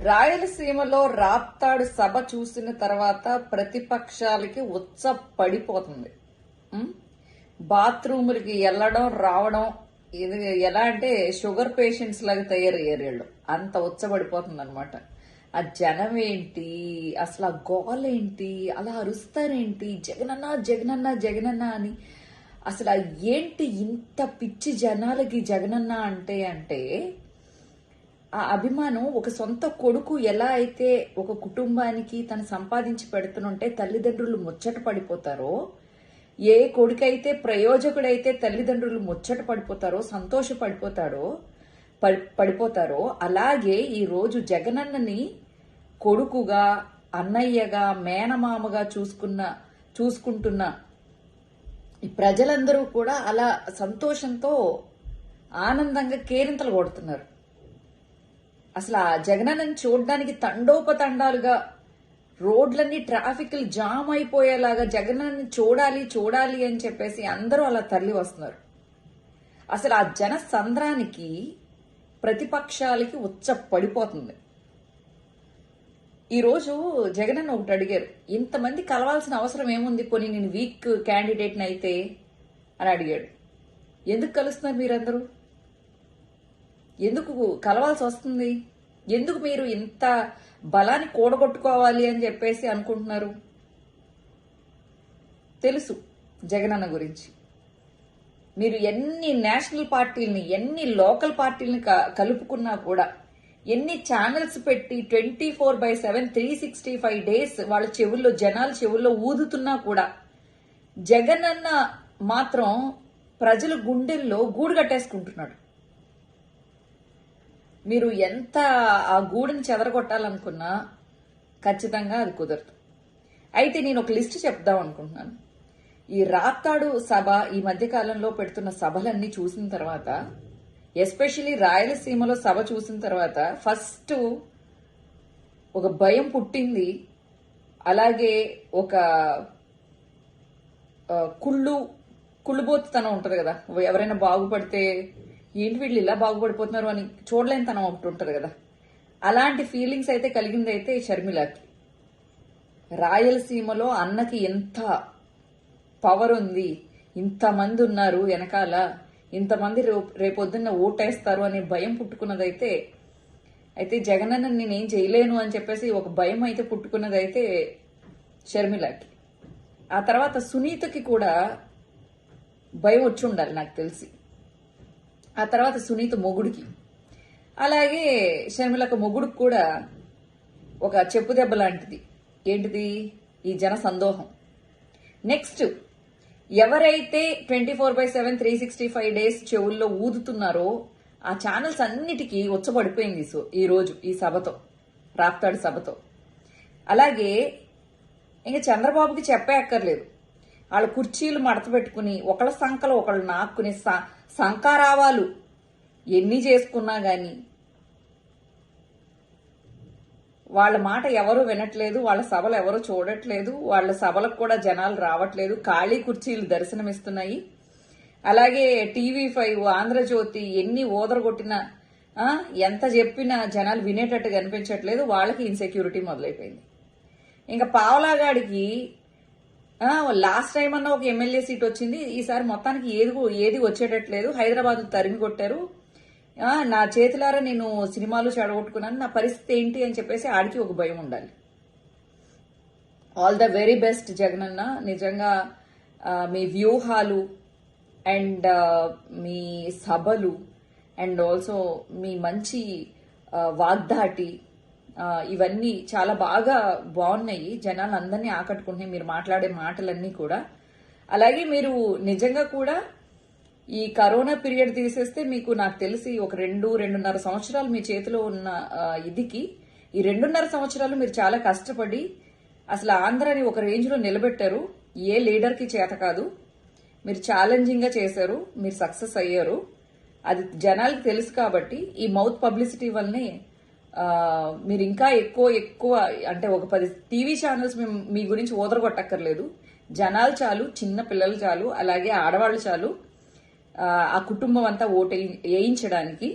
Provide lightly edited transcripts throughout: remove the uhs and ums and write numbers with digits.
రాయలసీమలో రాప్తాడు సభ చూసిన తర్వాత ప్రతిపక్షాలకి ఉచ్చ పడిపోతుంది. బాత్రూములకి వెళ్ళడం రావడం ఇది ఎలా అంటే షుగర్ పేషెంట్స్ లాగా తయారయ్యారు వీళ్ళు. అంత ఉచ్చబడిపోతుంది అనమాట. ఆ జనం ఏంటి, అసలు ఆ గోలేంటి, అలా అరుస్తారేంటి, జగనన్న జగనన్న జగనన్న అని. అసలు ఏంటి ఇంత పిచ్చి జనాలకి జగనన్న అంటే ఆ అభిమానం. ఒక సొంత కొడుకు ఎలా అయితే ఒక కుటుంబానికి తను సంపాదించి పెడుతుంటే తల్లిదండ్రులు ముచ్చట పడిపోతారో, ఏ కొడుకైతే ప్రయోజకుడైతే తల్లిదండ్రులు ముచ్చట పడిపోతారో, సంతోష పడిపోతారో, అలాగే ఈ రోజు జగనన్నని కొడుకుగా, అన్నయ్యగా, మేనమామగా చూసుకుంటున్న ఈ ప్రజలందరూ కూడా అలా సంతోషంతో ఆనందంగా కేరింతలు కొడుతున్నారు. అసలు ఆ జగనన్నని చూడడానికి తండోపతండాలుగా రోడ్లన్నీ ట్రాఫిక్లు జామ్ అయిపోయేలాగా జగనన్నని చూడాలి అని చెప్పేసి అందరూ అలా తరలి వస్తున్నారు. అసలు ఆ జన సంద్రానికి ప్రతిపక్షాలకి ఉచ్చ పడిపోతుంది. ఈరోజు జగనన్న ఒకటి అడిగారు, ఇంతమంది కలవాల్సిన అవసరం ఏముంది, పోనీ నేను వీక్ క్యాండిడేట్ని అయితే అని అడిగాడు. ఎందుకు కలుస్తున్నారు మీరందరూ? ఎందుకు కలవాల్సి వస్తుంది? ఎందుకు మీరు ఇంత బలాన్ని కూడగొట్టుకోవాలి అని చెప్పేసి అనుకుంటున్నారు? తెలుసు జగనన్న గురించి. మీరు ఎన్ని నేషనల్ పార్టీలని, ఎన్ని లోకల్ పార్టీలని కలుపుకున్నా కూడా, ఎన్ని ఛానల్స్ పెట్టి 24/7 365 days వాళ్ళ చెవుల్లో, జనాల చెవుల్లో ఊదుతున్నా కూడా జగనన్న మాత్రం ప్రజల గుండెల్లో గూడు కట్టేసుకుంటున్నాడు. మీరు ఎంత ఆ గూడుని చెదరగొట్టాలనుకున్నా ఖచ్చితంగా అది కుదరదు. అయితే నేను ఒక లిస్ట్ చెప్దాం అనుకుంటున్నాను. ఈ రాప్తాడు సభ ఈ మధ్య కాలంలో పెడుతున్న సభలన్నీ చూసిన తర్వాత, ఎస్పెషలీ రాయలసీమలో సభ చూసిన తర్వాత ఫస్ట్ ఒక భయం పుట్టింది. అలాగే ఒక కుళ్ళుబోతుతనం ఉంటది కదా, ఎవరైనా బాగుపడితే ఏంటి వీళ్ళు ఇలా బాగుపడిపోతున్నారు అని చూడలేని తనం ఒకటి ఉంటది కదా, అలాంటి ఫీలింగ్స్ అయితే కలిగింది అయితే షర్మిలకి. రాయలసీమలో అన్నకి ఎంత పవర్ ఉంది, ఇంతమంది ఉన్నారు వెనకాల, ఇంతమంది రేపొద్దున్న ఓటేస్తారు అనే భయం పుట్టుకున్నదైతే, అయితే జగనన్న నేనేం చేయలేను అని చెప్పేసి ఒక భయం అయితే పుట్టుకున్నదైతే షర్మిలకి. ఆ తర్వాత సునీతకి కూడా భయం వచ్చి ఉండాలి నాకు తెలిసి. ఆ తర్వాత సునీత మొగుడికి, అలాగే షర్మిలక మొగుడికి కూడా ఒక చెప్పు దెబ్బ లాంటిది. ఏంటిది? ఈ జన సందోహం. నెక్స్ట్ ఎవరైతే 24/7 365 days చెవుల్లో ఊదుతున్నారో ఆ ఛానల్స్ అన్నిటికీ ఉచ్చబడిపోయింది ఈ రోజు ఈ సభతో, రాప్తాడు సభతో. అలాగే ఇంకా చంద్రబాబుకి చెప్పే అక్కర్లేదు. వాళ్ళ కుర్చీలు మడత పెట్టుకుని ఒకళ్ళ సంకలో ఒకళ్ళు నాక్కుని సంకారావాలు ఎన్ని చేసుకున్నా గాని వాళ్ళ మాట ఎవరు వినట్లేదు, వాళ్ళ సభలు ఎవరు చూడట్లేదు, వాళ్ళ సభలకు కూడా జనాలు రావట్లేదు, ఖాళీ కుర్చీలు దర్శనమిస్తున్నాయి. అలాగే TV5, ఆంధ్రజ్యోతి ఎన్ని ఓదరగొట్టినా, ఎంత చెప్పినా జనాలు వినేటట్టు కనిపించట్లేదు. వాళ్ళకి ఇన్సెక్యూరిటీ మొదలైపోయింది. ఇంకా పావలాగాడికి లాస్ట్ టైం అన్న ఒక ఎమ్మెల్యే సీట్ వచ్చింది, ఈసారి మొత్తానికి ఏది వచ్చేటట్లేదు. హైదరాబాద్ తరిమి కొట్టారు, నా చేతులారా నేను సినిమాలు చెడగొట్టుకున్నాను, నా పరిస్థితి ఏంటి అని చెప్పేసి ఆడికి ఒక భయం ఉండాలి. All the very best Jagananna. నిజంగా మీ వ్యూహాలు అండ్ మీ సభలు అండ్ ఆల్సో మీ మంచి వాగ్దాటి ఇవన్నీ చాలా బాగున్నాయి. జనాలు అందరినీ ఆకట్టుకుంటున్నాయి మీరు మాట్లాడే మాటలన్నీ కూడా. అలాగే మీరు నిజంగా కూడా ఈ కరోనా పీరియడ్ తీసేస్తే మీకు నాకు తెలిసి ఒక 2-2.5 సంవత్సరాలు మీ చేతిలో ఉన్న ఇదికి, ఈ 2.5 సంవత్సరాలు మీరు చాలా కష్టపడి అసలు ఆంధ్రాని ఒక రేంజ్ లో నిలబెట్టారు. ఏ లీడర్ కి చేత కాదు. మీరు ఛాలెంజింగ్ గా చేశారు, మీరు సక్సెస్ అయ్యారు. అది జనాలకు తెలుసు కాబట్టి ఈ మౌత్ పబ్లిసిటీ వల్లనే మీరు ఇంకా ఎక్కువ అంటే ఒక 10 టీవీ ఛానల్స్ మీ గురించి ఓదరగొట్టక్కర్లేదు. జనాలు చాలు, చిన్న పిల్లలు చాలు, అలాగే ఆడవాళ్లు చాలు ఆ కుటుంబం అంతా ఓటు వేయించడానికి.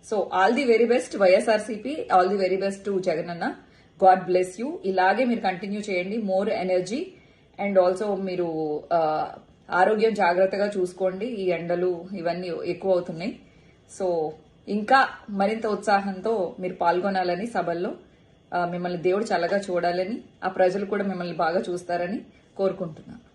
So all the very best YSRCP, all the very best to Jagananna. God bless you. ఇలాగే మీరు కంటిన్యూ చేయండి. మోర్ ఎనర్జీ అండ్ ఆల్సో మీరు ఆరోగ్యం జాగ్రత్తగా చూసుకోండి. ఈ ఎండలు ఇవన్నీ ఎక్కువ అవుతున్నాయి. సో ఇంకా మరింత ఉత్సాహంతో మీరు పాల్గొనాలని సభల్లో, మిమ్మల్ని దేవుడు చల్లగా చూడాలని, ఆ ప్రజలు కూడా మిమ్మల్ని బాగా చూస్తారని కోరుకుంటున్నాను.